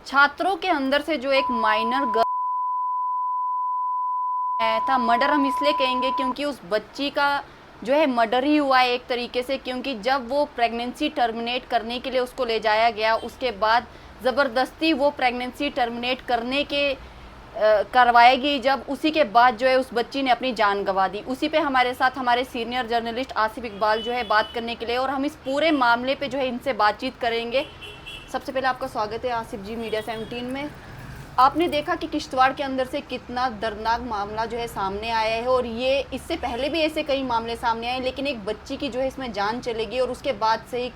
छात्रों के अंदर से जो एक माइनर गर्ल था, मर्डर हम इसलिए कहेंगे क्योंकि उस बच्ची का जो है मर्डर ही हुआ है एक तरीके से, क्योंकि जब वो प्रेगनेंसी टर्मिनेट करने के लिए उसको ले जाया गया, उसके बाद ज़बरदस्ती वो प्रेगनेंसी टर्मिनेट करने के करवाई गई, जब उसी के बाद जो है उस बच्ची ने अपनी जान गंवा दी। उसी पे हमारे साथ हमारे सीनियर जर्नलिस्ट आसिफ इकबाल जो है बात करने के लिए, और हम इस पूरे मामले पे जो है इनसे बातचीत करेंगे। सबसे पहले आपका स्वागत है आसिफ जी मीडिया 17 में। आपने देखा कि किश्तवाड़ के अंदर से कितना दर्दनाक मामला जो है सामने आया है, और ये इससे पहले भी ऐसे कई मामले सामने आए, लेकिन एक बच्ची की जो है इसमें जान चलेगी, और उसके बाद से ही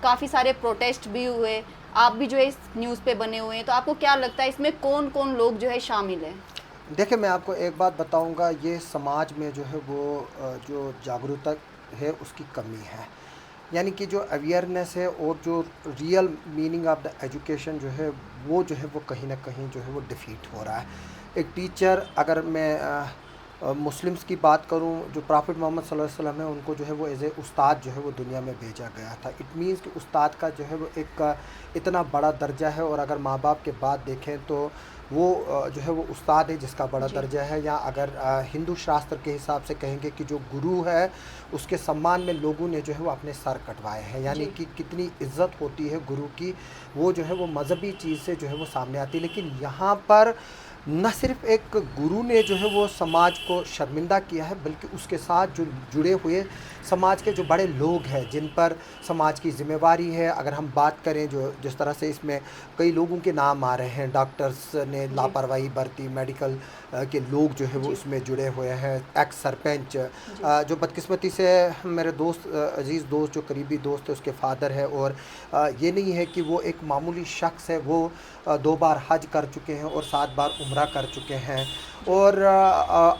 काफ़ी सारे प्रोटेस्ट भी हुए। आप भी जो है इस न्यूज़ पे बने हुए हैं, तो आपको क्या लगता है इसमें कौन कौन लोग जो है शामिल हैं? देखिए, मैं आपको एक बात बताऊंगा, ये समाज में जो है वो जो जागरूकता है उसकी कमी है। यानी कि जो अवेयरनेस है और जो real meaning of the education जो है वो कहीं ना कहीं जो है वो डिफीट हो रहा है। एक टीचर, अगर मैं मुस्लिम्स की बात करूं, जो प्रॉफिट मोहम्मद सल्लल्लाहु अलैहि वसल्लम है उनको जो है वो एज ए उस्ताद जो है वो दुनिया में भेजा गया था। इट मीन्स कि उस्ताद का जो है वो एक इतना बड़ा दर्जा है, और अगर माँ बाप के बाद देखें तो वो जो है वो उस्ताद है जिसका बड़ा दर्जा है। या अगर हिंदू शास्त्र के हिसाब से कहेंगे कि जो गुरु है उसके सम्मान में लोगों ने जो है वो अपने सर कटवाए हैं, यानी कि कितनी इज्जत होती है गुरु की, वो जो है वो मजहबी चीज़ से जो है वो सामने आती है। लेकिन यहाँ पर न सिर्फ एक गुरु ने जो है वो समाज को शर्मिंदा किया है, बल्कि उसके साथ जो जुड़े हुए समाज के जो बड़े लोग हैं जिन पर समाज की जिम्मेवारी है। अगर हम बात करें जो जिस तरह से इसमें कई लोगों के नाम आ रहे हैं, डॉक्टर्स ने लापरवाही बरती, मेडिकल के लोग जो है वो इसमें जुड़े हुए हैं, एक्स सरपंच जो बदकिस्मती से मेरे दोस्त अजीज़ दोस्त जो करीबी दोस्त है उसके फादर है, और ये नहीं है कि वो एक मामूली शख्स है, वो 2 बार हज कर चुके हैं और 7 बार उम्रा कर चुके हैं, और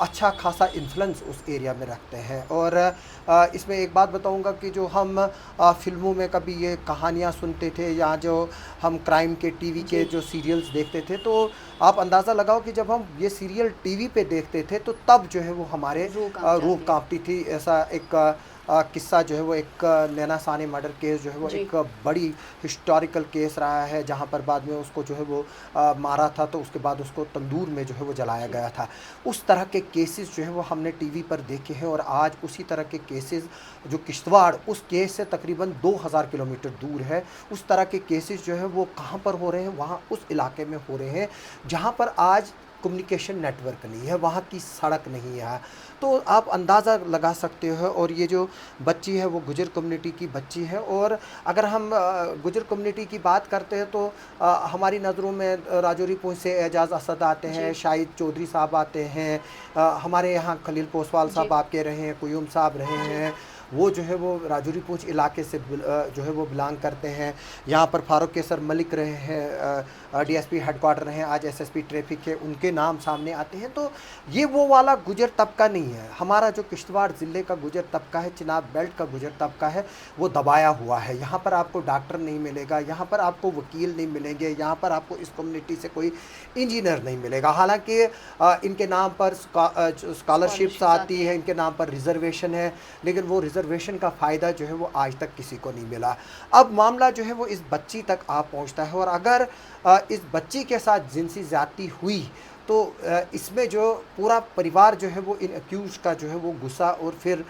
अच्छा खासा इन्फ्लुएंस उस एरिया में रखते हैं। और इसमें एक बात बताऊंगा कि जो हम फिल्मों में कभी ये कहानियाँ सुनते थे, या जो हम क्राइम के टीवी के जो सीरियल्स देखते थे, तो आप अंदाज़ा लगाओ कि जब हम ये सीरियल टीवी पे देखते थे तो तब जो है वो हमारे रूह कांपती थी। ऐसा एक किस्सा जो है वो एक नैना सानी मर्डर केस जो है वो एक बड़ी हिस्टोरिकल केस रहा है, जहाँ पर बाद में उसको जो है वो मारा था, तो उसके बाद उसको तंदूर में जो है वो जलाया गया था। उस तरह के केसेस जो है वो हमने टीवी पर देखे हैं, और आज उसी तरह के केसेस जो किश्तवाड़ उस केस से तकरीबन 2000 किलोमीटर दूर है, उस तरह के केसेस जो है वो कहाँ पर हो रहे हैं, वहाँ उस इलाके में हो रहे हैं जहाँ पर आज कम्युनिकेशन नेटवर्क नहीं है, वहाँ की सड़क नहीं है। तो आप अंदाज़ा लगा सकते हो। और ये जो बच्ची है वो गुजर कम्युनिटी की बच्ची है, और अगर हम गुजर कम्युनिटी की बात करते हैं तो हमारी नज़रों में राजौरी पूंछ से एजाज़ असद आते हैं, शाहिद चौधरी साहब आते हैं, हमारे यहाँ खलील पोसवाल साहब आपके रहे हैं, कुयूम साहब रहे हैं, वो जो है वो राजौरी पूंछ इलाके से जो है वो बिलोंग करते हैं। यहाँ पर फारूक केसर मलिक रहे हैं, डीएसपी हेडक्वार्टर रहे हैं, आज एसएसपी ट्रैफिक है, उनके नाम सामने आते हैं। तो ये वो वाला गुजर तबका नहीं है। हमारा जो किश्तवाड़ ज़िले का गुजर तबका है, चिनाब बेल्ट का गुजर तबका है, वो दबाया हुआ है। यहाँ पर आपको डॉक्टर नहीं मिलेगा, यहाँ पर आपको वकील नहीं मिलेंगे, यहाँ पर आपको इस कम्युनिटी से कोई इंजीनियर नहीं मिलेगा। हालांकि इनके नाम पर स्कॉलरशिप्स आती है, इनके नाम पर रिजर्वेशन है, लेकिन वो रिजर्वेशन का फ़ायदा जो है वो आज तक किसी को नहीं मिला। अब मामला जो है वो इस बच्ची तक आ पहुंचता है, और अगर इस बच्ची के साथ जिनसी ज़्यादती हुई तो इसमें जो पूरा परिवार जो है वो इन अक्यूज़ का जो है वो गुस्सा, और फिर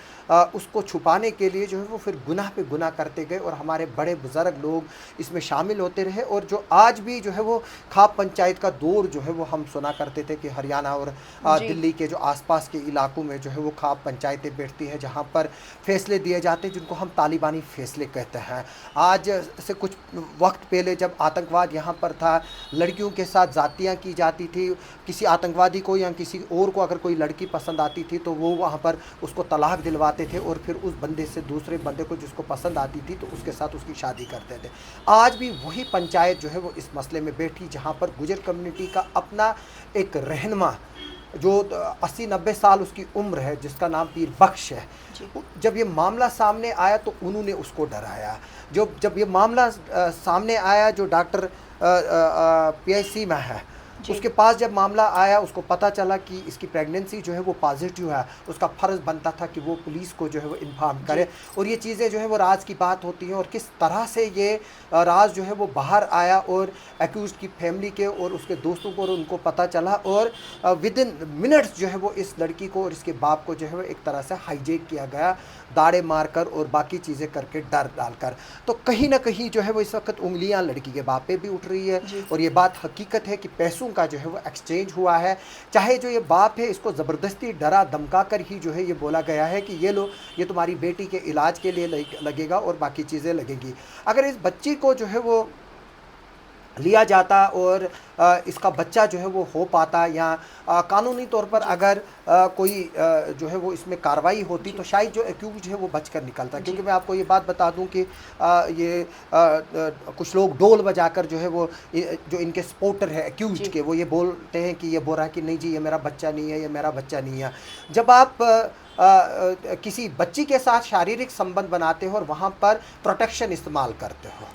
उसको छुपाने के लिए जो है वो फिर गुनाह पे गुनाह करते गए, और हमारे बड़े बुज़ुर्ग लोग इसमें शामिल होते रहे। और जो आज भी जो है वो खाप पंचायत का दौर जो है वो हम सुना करते थे कि हरियाणा और दिल्ली के जो आसपास के इलाकों में जो है वो खाप पंचायतें बैठती हैं, जहाँ पर फैसले दिए जाते हैं जिनको हम तालिबानी फ़ैसले कहते हैं। आज से कुछ वक्त पहले जब आतंकवाद यहाँ पर था, लड़कियों के साथ ज़ातियाँ की जाती थी, किसी आतंकवादी को या किसी और को अगर कोई लड़की पसंद आती थी तो वो वहाँ पर उसको तलाक दिलवाते थे, और फिर उस बंदे से दूसरे बंदे को जिसको पसंद आती थी तो उसके साथ उसकी शादी करते थे। आज भी वही पंचायत जो है वो इस मसले में बैठी, जहाँ पर गुजर कम्युनिटी का अपना एक रहनुमा जो 80-90 साल उसकी उम्र है, जिसका नाम पीर बख्श है, जब ये मामला सामने आया तो उन्होंने उसको डराया। जब ये मामला सामने आया, जो डॉक्टर PIC में है, जी। उसके पास जब मामला आया, उसको पता चला कि इसकी प्रेगनेंसी जो है वो पॉजिटिव है, उसका फ़र्ज़ बनता था कि वो पुलिस को जो है वो इन्फॉर्म करे। और ये चीज़ें जो है वो राज की बात होती हैं, और किस तरह से ये राज जो है वो बाहर आया और एक्यूज़ की फैमिली के और उसके दोस्तों को और उनको पता चला, और विद इन मिनट्स जो है वो इस लड़की को और इसके बाप को जो है वो एक तरह से हाईजैक किया गया, दाड़े मारकर और बाकी चीज़ें करके, डर डालकर। तो कहीं ना कहीं जो है वो इस वक्त उंगलियां लड़की के बाप पे भी उठ रही है, और ये बात हकीकत है कि पैसों का जो है वो एक्सचेंज हुआ है। चाहे जो ये बाप है, इसको ज़बरदस्ती डरा धमका कर ही जो है ये बोला गया है कि ये लो, ये तुम्हारी बेटी के इलाज के लिए लगेगा और बाकी चीज़ें लगेंगी। अगर इस बच्ची को जो है वो लिया जाता और इसका बच्चा जो है वो हो पाता, या कानूनी तौर पर अगर कोई जो है वो इसमें कार्रवाई होती, तो शायद जो एक्यूज है वो बचकर निकलता। क्योंकि मैं आपको ये बात बता दूं कि ये कुछ लोग डोल बजाकर जो है वो जो इनके सपोर्टर है एक्यूज के, वो ये बोलते हैं कि ये बोल रहा है कि नहीं जी ये मेरा बच्चा नहीं है, ये मेरा बच्चा नहीं है। जब आप किसी बच्ची के साथ शारीरिक संबंध बनाते हो और वहाँ पर प्रोटेक्शन इस्तेमाल करते हो,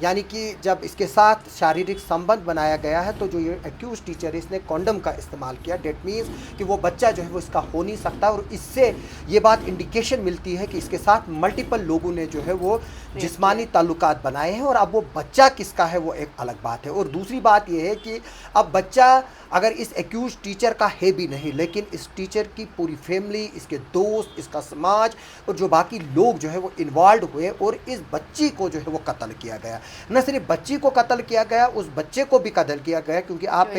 यानी कि जब इसके साथ शारीरिक संबंध बनाया गया है, तो जो ये एक्यूज टीचर है इसने कॉन्डम का इस्तेमाल किया, डेट मीन्स कि वो बच्चा जो है वो इसका हो नहीं सकता। और इससे ये बात इंडिकेशन मिलती है कि इसके साथ मल्टीपल लोगों ने जो है वो जिस्मानी ताल्लुकात बनाए हैं, और अब वो बच्चा किसका है वो एक अलग बात है। और दूसरी बात ये है कि अब बच्चा अगर इस एक्यूज टीचर का है भी नहीं, लेकिन इस टीचर की पूरी फैमिली, इसके दोस्त, इसका समाज और जो बाकी लोग जो है वो इन्वॉल्व हुए, और इस बच्ची को जो है वो कत्ल किया गया। न सिर्फ बच्ची को कत्ल किया गया, उस बच्चे को भी कत्ल किया गया, क्योंकि आप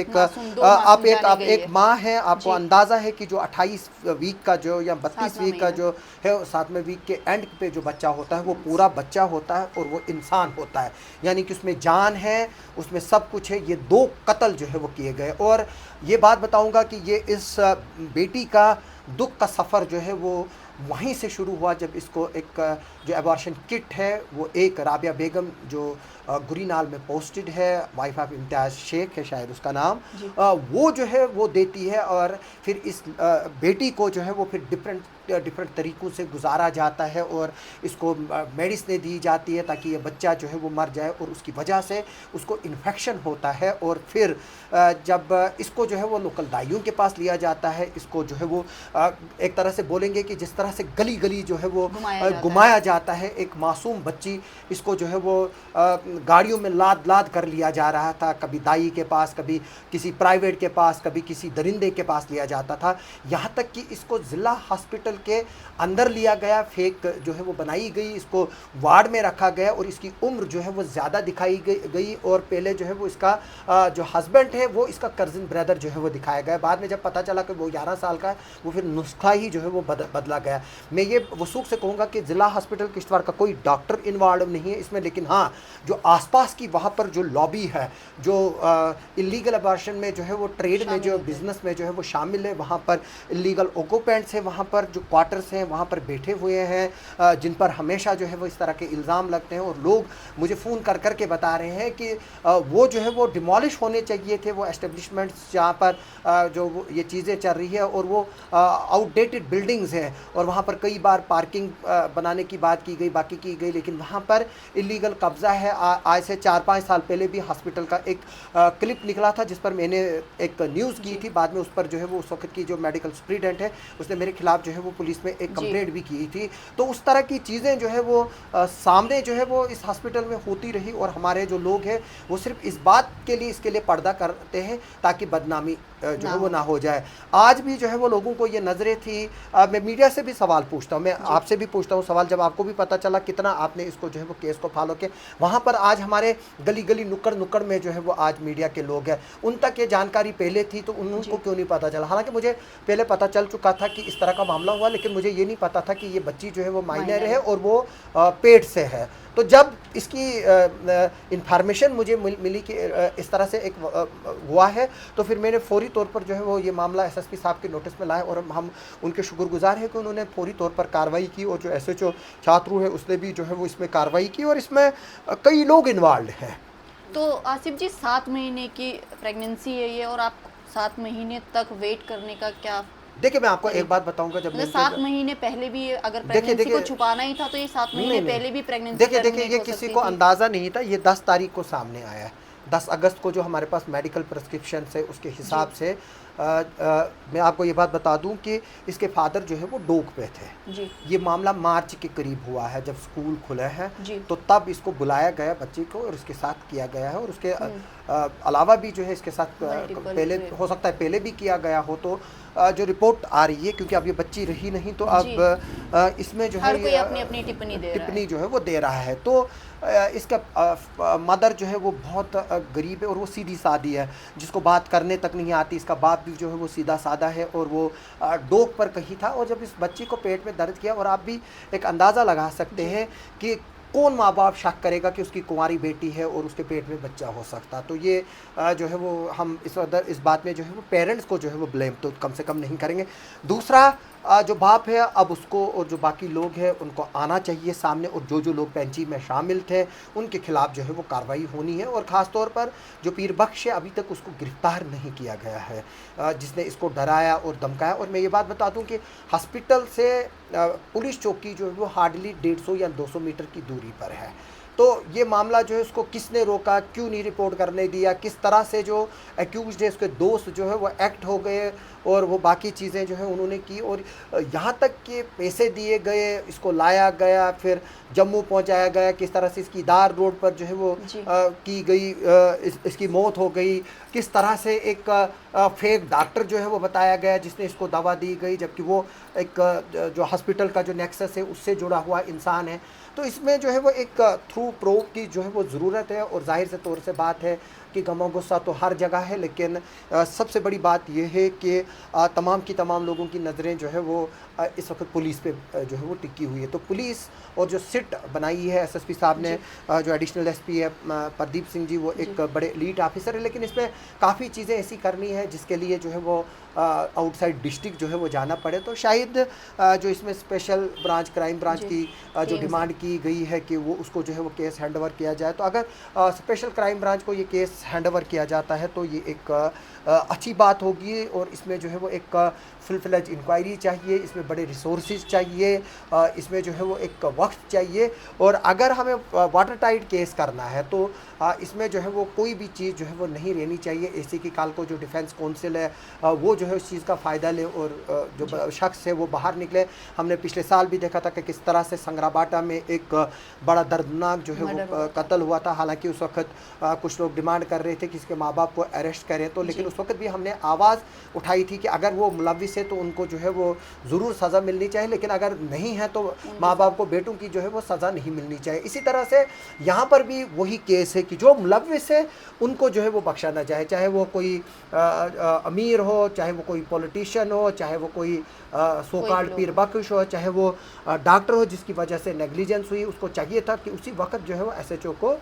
एक माँ हैं, आपको अंदाज़ा है कि जो 28 वीक का जो या 32 वीक का जो है 7वें वीक के एंड पे जो बच्चा होता है वो पूरा बच्चा होता है और वो इंसान होता है, यानी कि उसमें जान है, उसमें सब कुछ है। ये 2 कत्ल जो है वो किए गए। और ये बात बताऊंगा कि ये इस बेटी का दुख का सफ़र जो है वो वहीं से शुरू हुआ, जब इसको एक जो एबॉर्शन किट है वो एक राबिया बेगम जो गुरीनाल में पोस्टेड है, वाइफ ऑफ इम्तियाज़ शेख है शायद उसका नाम, वो जो है वो देती है। और फिर इस बेटी को जो है वो फिर डिफरेंट तरीक़ों से गुजारा जाता है, और इसको मेडिसिन दी जाती है ताकि ये बच्चा जो है वो मर जाए, और उसकी वजह से उसको इन्फेक्शन होता है। और फिर जब इसको जो है वो लोकल दाइयों के पास लिया जाता है, इसको जो है वो एक तरह से बोलेंगे कि जिस तरह से गली गली जो है वो घुमाया जाता है, एक मासूम बच्ची, इसको जो है वो गाड़ियों में लाद लाद कर लिया जा रहा था, कभी दाई के पास, कभी किसी प्राइवेट के पास, कभी किसी दरिंदे के पास लिया जाता था, यहाँ तक कि इसको ज़िला हॉस्पिटल के अंदर लिया गया, फेक जो है वो बनाई गई, इसको वार्ड में रखा गया, और इसकी उम्र जो है वो ज़्यादा दिखाई गई। और पहले जो है वो इसका जो हस्बैंड है वो इसका कज़न ब्रदर जो है वो दिखाया गया। बाद में जब पता चला कि वो 11 साल का है, वो फिर नुस्खा ही जो है वो बदला गया। मैं ये वसूख से कहूँगा कि ज़िला हॉस्पिटल किश्तवाड़ का कोई डॉक्टर इन्वॉल्व नहीं है इसमें, लेकिन हाँ जो आसपास की वहाँ पर जो लॉबी है, जो इलीगल अबॉर्शन में जो है वो ट्रेड में जो बिज़नेस में जो है वो शामिल है, वहाँ पर इलीगल ऑक्यूपेंट्स हैं, वहाँ पर जो क्वार्टर्स हैं वहाँ पर बैठे हुए हैं, जिन पर हमेशा जो है वो इस तरह के इल्ज़ाम लगते हैं। और लोग मुझे फ़ोन कर कर के बता रहे हैं कि वो जो है वो डिमोलिश होने चाहिए थे, वो एस्टेब्लिशमेंट्स जहाँ पर जो ये चीज़ें चल रही है, और वो आउटडेटेड बिल्डिंग्स हैं, और वहाँ पर कई बार पार्किंग बनाने की बात की गई, बाकी की गई, लेकिन वहाँ पर इलीगल कब्ज़ा है। आज से 4-5 साल पहले भी हॉस्पिटल का एक क्लिप निकला था जिस पर मैंने एक न्यूज़ की थी, बाद में उस पर जो है वो उस वक्त की जो मेडिकल सुप्रीडेंट है उसने मेरे खिलाफ जो है वो पुलिस में एक कंप्लेंट भी की थी। तो उस तरह की चीज़ें जो है वो सामने जो है वो इस हॉस्पिटल में होती रही, और हमारे जो लोग हैं वो सिर्फ इस बात के लिए इसके लिए पर्दा करते हैं ताकि बदनामी जो है वो ना हो जाए। आज भी जो है वो लोगों को ये नज़रें थी। मैं मीडिया से भी सवाल पूछता हूँ, मैं आपसे भी पूछता हूँ सवाल, जब आपको भी पता चला कितना आपने इसको जो है वो केस को फॉलो किया, वहाँ पर आज हमारे गली गली नुक्कड़ नुक्कड़ में जो है वो आज मीडिया के लोग हैं, उन तक ये जानकारी पहले थी, तो उनको क्यों नहीं पता चला? हालांकि मुझे पहले पता चल चुका था कि इस तरह का मामला हुआ, लेकिन मुझे ये नहीं पता था कि ये बच्ची जो है वो माइनर है और वो पेट से है। तो जब इसकी इंफॉर्मेशन मुझे मिली कि इस तरह से एक हुआ है, तो फिर मैंने फौरी तौर पर जो है वो ये मामला एसएसपी साहब के नोटिस में लाया, और हम उनके शुक्रगुजार हैं कि उन्होंने फौरी तौर पर कार्रवाई की, और जो एसएचओ छात्रू है उसने भी जो है वो इसमें कार्रवाई की, और इसमें कई लोग इन्वॉल्व हैं। तो आसिफ जी 7 महीने की प्रेगनेंसी है ये, और आप 7 महीने तक वेट करने का क्या? देखिए मैं आपको एक बात बताऊंगा, जब 7 महीने पहले भी अगर प्रेगनेंसी को छुपाना ही था तो ये 7 महीने पहले भी प्रेगनेंसी देखिए ये किसी को अंदाज़ा नहीं था, ये 10 तारीख को सामने आया है। 10 अगस्त को जो हमारे पास मेडिकल प्रिस्क्रिप्शन है उसके हिसाब से मैं आपको ये बात बता दूं कि इसके फादर जो है वो डोक पे थे। जी ये मामला मार्च के करीब हुआ है जब स्कूल खुले हैं, जी तो तब इसको बुलाया गया बच्चे को और इसके साथ किया गया है। और उसके अलावा भी जो है इसके साथ Multiple पहले rape। हो सकता है पहले भी किया गया हो। तो जो रिपोर्ट आ रही है, क्योंकि अब ये बच्ची रही नहीं, तो जी। अब इसमें जो हर है कोई अपनी अपनी टिप्पणी दे रहा है। टिप्पणी जो है वो दे रहा है। तो इसका मदर जो है वो बहुत गरीब है और वो सीधी सादी है, जिसको बात करने तक नहीं आती। इसका बाप भी जो है वो सीधा सादा है और वो डोक पर कहीं था। और जब इस बच्ची को पेट में दर्द किया, और आप भी एक अंदाज़ा लगा सकते हैं कि कौन माँ बाप शक करेगा कि उसकी कुंवारी बेटी है और उसके पेट में बच्चा हो सकता। तो ये जो है वो हम इस बात में जो है वो पेरेंट्स को जो है वो ब्लेम तो कम से कम नहीं करेंगे। दूसरा जो बाप है, अब उसको और जो बाकी लोग हैं उनको आना चाहिए सामने, और जो लोग पेंची में शामिल थे उनके खिलाफ जो है वो कार्रवाई होनी है। और ख़ास तौर पर जो पीर बख्श है, अभी तक उसको गिरफ्तार नहीं किया गया है, जिसने इसको डराया और धमकाया। और मैं ये बात बता दूं कि हॉस्पिटल से पुलिस चौकी जो है वो हार्डली 150 या 200 मीटर की दूरी पर है। तो ये मामला जो है उसको किसने रोका, क्यों नहीं रिपोर्ट करने दिया, किस तरह से जो एक्यूज्ड है उसके दोस्त जो है वो एक्ट हो गए और वो बाकी चीज़ें जो है उन्होंने की। और यहाँ तक कि पैसे दिए गए, इसको लाया गया, फिर जम्मू पहुँचाया गया, किस तरह से इसकी दार रोड पर जो है वो की गई, इसकी मौत हो गई, किस तरह से एक फेक डॉक्टर जो है वो बताया गया जिसने इसको दवा दी गई, जबकि वो एक जो हॉस्पिटल का जो नेक्सस है उससे जुड़ा हुआ इंसान है। तो इसमें जो है वो एक थ्रू प्रूफ की जो है वो ज़रूरत है। और जाहिर से तौर से बात है कि गम और गुस्सा तो हर जगह है, लेकिन सबसे बड़ी बात यह है कि तमाम की तमाम लोगों की नज़रें जो है वो इस वक्त पुलिस पे जो है वो टिकी हुई है। तो पुलिस और जो सिट बनाई है एसएसपी साहब ने, जो एडिशनल एसपी है प्रदीप सिंह जी, वो एक बड़े एलीट ऑफिसर है, लेकिन इसमें काफ़ी चीज़ें ऐसी करनी है जिसके लिए जो है वो आउटसाइड डिस्ट्रिक्ट जो है वो जाना पड़े। तो शायद जो इसमें स्पेशल ब्रांच, क्राइम ब्रांच की जो डिमांड की गई है कि वो उसको जो है वो केस हैंडओवर किया जाए, तो अगर स्पेशल क्राइम ब्रांच को ये केस हैंडओवर किया जाता है तो ये एक अच्छी बात होगी। और इसमें जो है वो एक फुल फ्लेज इंक्वायरी चाहिए, इसमें बड़े रिसोर्सेज चाहिए, इसमें जो है वो एक वक्त चाहिए। और अगर हमें वाटर टाइट केस करना है तो इसमें जो है वो कोई भी चीज़ जो है वो नहीं रहनी चाहिए ऐसी कि कल को जो डिफेंस काउंसिल है वो जो है उस चीज़ का फ़ायदा ले और जो शख्स है वो बाहर निकले। हमने पिछले साल भी देखा था कि किस तरह से संग्राबाटा में एक बड़ा दर्दनाक जो है वो कत्ल हुआ था। हालांकि उस वक्त कुछ लोग डिमांड कर रहे थे कि इसके माँ बाप को अरेस्ट करें, तो लेकिन उस वक्त भी हमने आवाज़ उठाई थी कि अगर वो मुलविस है तो उनको जो है वो ज़रूर सज़ा मिलनी चाहिए, लेकिन अगर नहीं है तो माँ बाप को बेटों की जो है वो सज़ा नहीं मिलनी चाहिए। इसी तरह से यहाँ पर भी वही केस है कि जो मुलविस है उनको जो है वो बख्शा ना जाए, चाहे वो कोई अमीर हो, चाहे वो कोई पॉलिटिशियन हो, चाहे वो कोई सो कॉल्ड पीर बख्श हो, चाहे वो डॉक्टर हो जिसकी वजह से नेग्लिजेंस हुई। उसको चाहिए था कि उसी वक्त जो है वो एसएचओ को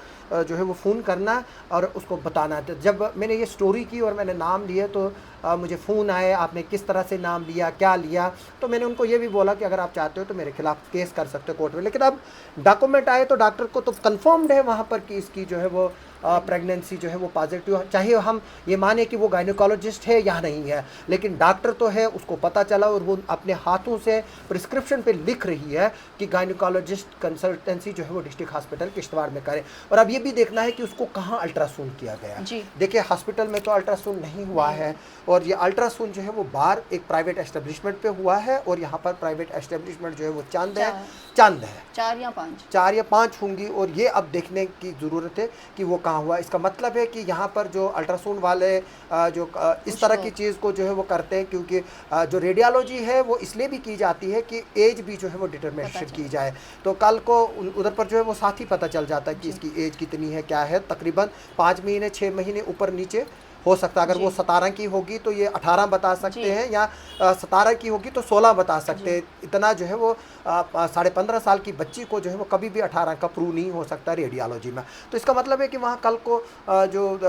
जो है वो फ़ोन करना और उसको बताना। जब मैंने ये स्टोरी की और मैंने नाम लिए तो मुझे फ़ोन आए, आपने किस तरह से नाम लिया, क्या लिया, तो मैंने उनको ये भी बोला कि अगर आप चाहते हो तो मेरे खिलाफ केस कर सकते हो कोर्ट में। लेकिन अब डॉक्यूमेंट आए तो डॉक्टर को तो कन्फर्म्ड है वहाँ पर कि इसकी जो है वो प्रेगनेंसी जो है वो पॉजिटिव, चाहे हम ये माने कि वो गायनोकोलॉजिस्ट है या नहीं है, लेकिन डॉक्टर तो है, उसको पता चला और वो अपने हाथों से प्रिस्क्रिप्शन पे लिख रही है कि गायनोकोलॉजिस्ट कंसल्टेंसी जो है वो डिस्ट्रिक्ट हॉस्पिटल किश्तवाड़ में करे। और अब ये भी देखना है कि उसको कहाँ अल्ट्रासाउंड किया गया। देखिए हॉस्पिटल में तो अल्ट्रासाउंड नहीं हुआ है, और ये अल्ट्रासाउंड जो है वो बाहर एक प्राइवेट एस्टेब्लिशमेंट पे हुआ है, और यहाँ पर प्राइवेट एस्टेब्लिशमेंट जो है वो चंद है 4 या 5 होंगी। और ये अब देखने की ज़रूरत है कि वो कहाँ हुआ। इसका मतलब है कि यहाँ पर जो अल्ट्रासाउंड वाले जो इस तरह की चीज़ को जो है वो करते हैं, क्योंकि जो रेडियोलॉजी है वो इसलिए भी की जाती है कि एज भी जो है वो डिटरमिनेशन की जाए। तो कल को उधर पर जो है वो साथ ही पता चल जाता है कि इसकी एज कितनी है, क्या है। तकरीबन 5 महीने 6 महीने ऊपर नीचे हो सकता है। अगर वो 17 की होगी तो ये 18 बता सकते हैं, या 17 की होगी तो 16 बता सकते हैं। इतना जो है वो 15.5 साल की बच्ची को जो है वो कभी भी 18 का प्रूव नहीं हो सकता रेडियोलॉजी में। तो इसका मतलब है कि वहाँ कल को जो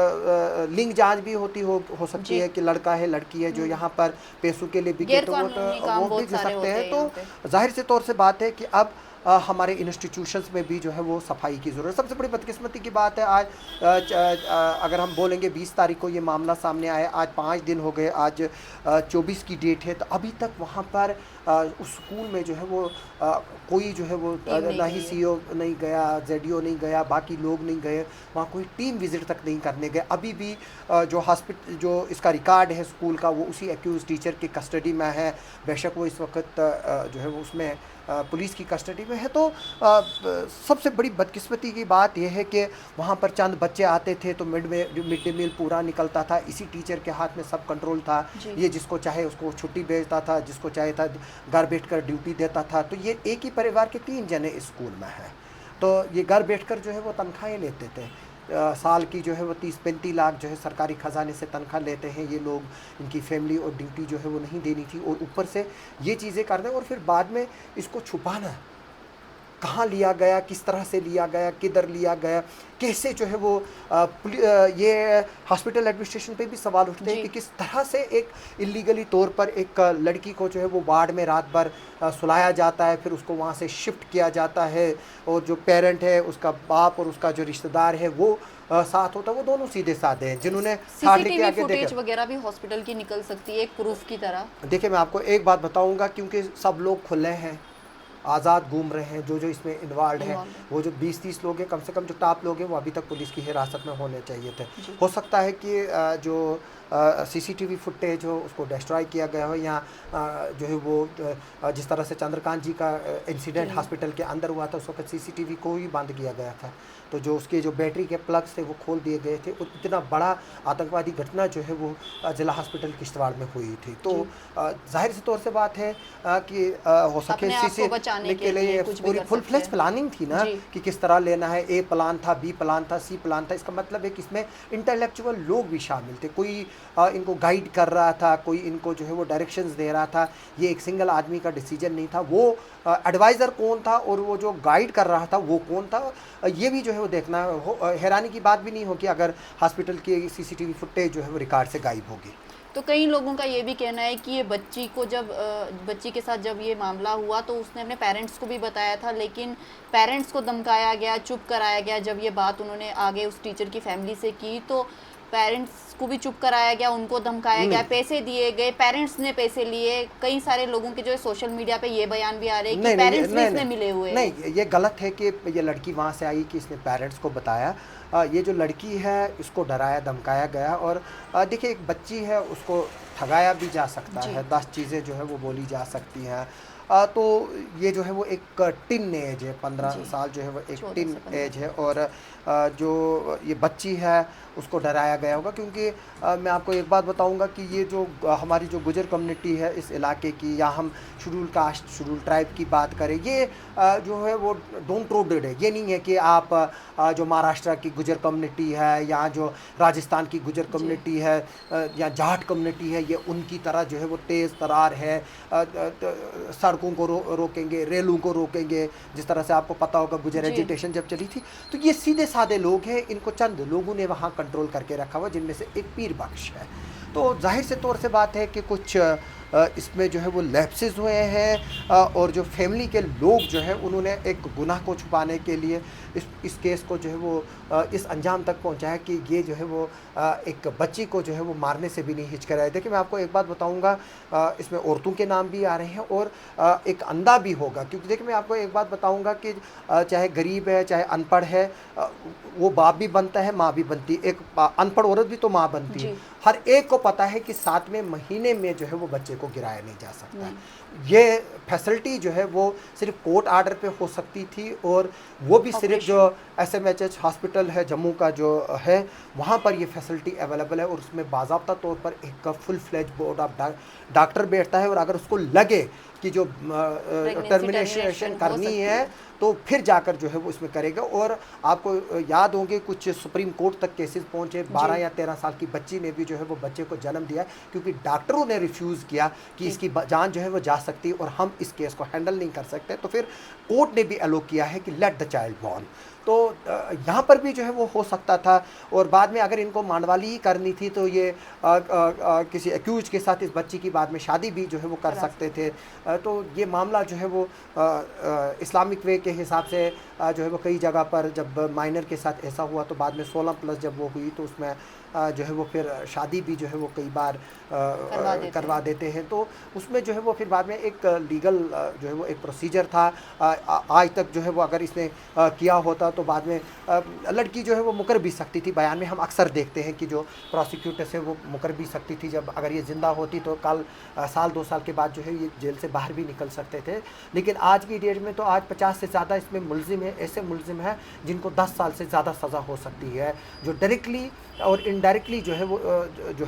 लिंग जांच भी हो सकती है कि लड़का है लड़की है, जो यहाँ पर पैसों के लिए बिके तो वो भी सकते हैं। तो जाहिर से तौर से बात है कि अब हमारे इंस्टीट्यूशंस में भी जो है वो सफाई की ज़रूरत। सबसे बड़ी बदकिस्मती की बात है आज अगर हम बोलेंगे 20 तारीख को ये मामला सामने आया, आज 5 दिन हो गए, आज 24 की डेट है, तो अभी तक वहाँ पर उस स्कूल में जो है वो कोई जो है वो टीम नहीं ना ही गई है। सीईओ नहीं गया, जेडीओ नहीं गया, बाकी लोग नहीं गए वहाँ, कोई टीम विजिट तक नहीं करने गए। अभी भी जो जो इसका रिकॉर्ड है स्कूल का वो उसी एक्यूज टीचर की कस्टडी में है, बेशक वो इस वक्त जो है वो उसमें पुलिस की कस्टडी में है। तो सबसे बड़ी बदकिस्मती की बात यह है कि वहाँ पर चंद बच्चे आते थे तो मिड डे मील पूरा निकलता था, इसी टीचर के हाथ में सब कंट्रोल था। जी। ये जिसको चाहे उसको छुट्टी भेजता था, जिसको चाहे था घर बैठकर ड्यूटी देता था। तो ये एक ही परिवार के 3 जने इस स्कूल में हैं, तो ये घर बैठकर जो है वो तनख्वाहें लेते थे। साल की जो है वो 30-35 लाख जो है सरकारी ख़जाने से तनख्वाह लेते हैं ये लोग। इनकी फैमिली और ड्यूटी जो है वो नहीं देनी थी, और ऊपर से ये चीज़ें करना और फिर बाद में इसको छुपाना। कहाँ लिया गया, किस तरह से लिया गया, किधर लिया गया, कैसे जो है वो ये हॉस्पिटल एडमिनिस्ट्रेशन पे भी सवाल उठते हैं कि किस तरह से एक इलीगली तौर पर एक लड़की को जो है वो वार्ड में रात भर सुलाया जाता है, फिर उसको वहाँ से शिफ्ट किया जाता है, और जो पेरेंट है उसका बाप और उसका जो रिश्तेदार है वो साथ होता है, वो दोनों सीधे साधे हैं जिन्होंने सीसीटीवी के आगे फुटेज देखा। वगैरह भी हॉस्पिटल की निकल सकती है एक प्रूफ की तरह। देखिए मैं आपको एक बात बताऊंगा, क्योंकि सब लोग खुले हैं, आज़ाद घूम रहे हैं, जो जो इसमें इन्वॉल्व हैं, वो जो 20-30 लोग हैं, कम से कम जो टॉप लोग हैं वो अभी तक पुलिस की हिरासत में होने चाहिए थे। हो सकता है कि जो सीसीटीवी फुटेज हो उसको डिस्ट्रॉय किया गया हो, या जो है वो जिस तरह से चंद्रकांत जी का इंसिडेंट हॉस्पिटल के अंदर हुआ था, उस वक्त सीसीटीवी को ही बंद किया गया था, तो जो उसके जो बैटरी के प्लग्स थे वो खोल दिए गए थे, और इतना बड़ा आतंकवादी घटना जो है वो जिला हॉस्पिटल किश्तवाड़ में हुई थी। तो जाहिर से तौर से बात है कि हो सके अपने आप को सीसी बचाने के लिए कुछ भी पूरी कर फुल सकते फ्लेज हैं। प्लानिंग थी ना, कि किस तरह लेना है। ए प्लान था, बी प्लान था, सी प्लान था। इसका मतलब है कि इसमें इंटेलेक्चुअल लोग भी शामिल थे, कोई इनको गाइड कर रहा था, कोई इनको जो है वो डायरेक्शंस दे रहा था। ये एक सिंगल आदमी का डिसीजन नहीं था, वो एडवाइज़र कौन था और वो जो गाइड कर रहा था वो कौन था, ये भी जो है वो देखना हैरानी की बात भी नहीं हो कि अगर हॉस्पिटल की सीसीटीवी फुटेज जो है वो रिकॉर्ड से गायब होगी। तो कई लोगों का ये भी कहना है कि ये बच्ची को जब बच्ची के साथ जब ये मामला हुआ तो उसने अपने पेरेंट्स को भी बताया था, लेकिन पेरेंट्स को धमकाया गया, चुप कराया गया। जब ये बात उन्होंने आगे उस टीचर की फैमिली से की तो पेरेंट्स को भी चुप कराया गया, उनको धमकाया गया, पैसे दिए गए, पेरेंट्स ने पैसे लिए। कई सारे लोगों के जो है सोशल मीडिया पे ये बयान भी आ रहे हैं कि पेरेंट्स भी इसमें मिले हुए हैं। नहीं, ये गलत है कि ये लड़की वहाँ से आई कि इसने पेरेंट्स को बताया। ये जो लड़की है इसको डराया धमकाया गया, और देखिए एक बच्ची है उसको ठगाया भी जा सकता है, 10 चीज़ें जो है वो बोली जा सकती हैं। तो ये जो है वो एक टिन एज है, 15 साल जो है वो एक टिन एज है, और जो ये बच्ची है उसको डराया गया होगा। क्योंकि मैं आपको एक बात बताऊंगा कि ये जो हमारी जो गुजर कम्युनिटी है इस इलाके की, या हम शेड्यूल कास्ट शेड्यूल ट्राइब की बात करें, ये जो है वो डोंट रोडेड है। ये नहीं है कि आप जो महाराष्ट्र की गुजर कम्युनिटी है या जो राजस्थान की गुजर कम्युनिटी है या जाट कम्युनिटी है, ये उनकी तरह जो है वो तेज़ तरार है, सड़कों को रोकेंगे, रेलों को रोकेंगे। जिस तरह से आपको पता होगा गुजर एजिटेशन जब चली थी, तो ये सीधे साधे लोग हैं, इनको चंद लोगों ने वहाँ कंट्रोल करके रखा हुआ, जिनमें से एक पीर बख्श है। तो जाहिर से तौर से बात है कि कुछ इसमें जो है वो लैप्सेस हुए हैं, और जो फैमिली के लोग जो है उन्होंने एक गुनाह को छुपाने के लिए इस केस को जो है वो इस अंजाम तक पहुंचाया कि ये जो है वो एक बच्ची को जो है वो मारने से भी नहीं हिचकिचाया। देखिए मैं आपको एक बात बताऊंगा, इसमें औरतों के नाम भी आ रहे हैं और एक अंधा भी होगा। क्योंकि देखिए मैं आपको एक बात बताऊंगा कि चाहे गरीब है चाहे अनपढ़ है, वो बाप भी बनता है, माँ भी बनती है, एक अनपढ़ औरत भी तो माँ बनती है। हर एक को पता है कि 7वें महीने में जो है वो बच्चे को गिराया नहीं जा सकता। ये फैसिलिटी जो है वो सिर्फ कोर्ट आर्डर पे हो सकती थी, और वो भी सिर्फ जो SMHH हॉस्पिटल है जम्मू का जो है वहाँ पर ये फैसिलिटी अवेलेबल है, और उसमें बाज़ाब्ता तौर पर एक full fledge board of doctor बैठता है, और अगर उसको लगे कि जो टर्मिनेशन करनी है तो फिर जाकर जो है वो इसमें करेगा। और आपको याद होंगे कुछ सुप्रीम कोर्ट तक केसेस पहुंचे, 12 या 13 साल की बच्ची ने भी जो है वो बच्चे को जन्म दिया, क्योंकि डॉक्टरों ने रिफ्यूज़ किया कि इसकी जान जो है वो जा सकती है और हम इस केस को हैंडल नहीं कर सकते, तो फिर कोर्ट ने भी अलो किया है कि लेट द चाइल्ड बॉर्न। तो यहाँ पर भी जो है वो हो सकता था। और बाद में अगर इनको मांडवाली ही करनी थी तो ये किसी एक्यूज के साथ इस बच्ची की बाद में शादी भी जो है वो कर करा सकते थे। तो ये मामला जो है वो इस्लामिक वे के हिसाब से जो है वो कई जगह पर जब माइनर के साथ ऐसा हुआ तो बाद में 16 प्लस जब वो हुई तो उसमें जो है वो फिर शादी भी जो है वो कई बार करवा देते हैं। तो उसमें जो है वो फिर बाद में एक लीगल जो है वो एक प्रोसीजर था। आज तक जो है वो अगर इसने किया होता तो बाद में लड़की जो है वो मुकर भी सकती थी। बयान में हम अक्सर देखते हैं कि जो प्रोसिक्यूटर से वो मुकर भी सकती थी। जब अगर ये ज़िंदा होती तो कल साल 2 साल के बाद जो है ये जेल से बाहर भी निकल सकते थे। लेकिन आज की डेट में तो आज 50 से ज़्यादा इसमें मुलजिम है, ऐसे मुलजिम हैं जिनको 10 साल से ज़्यादा सज़ा हो सकती है। जो डायरेक्टली और इनडायरेक्टली जो है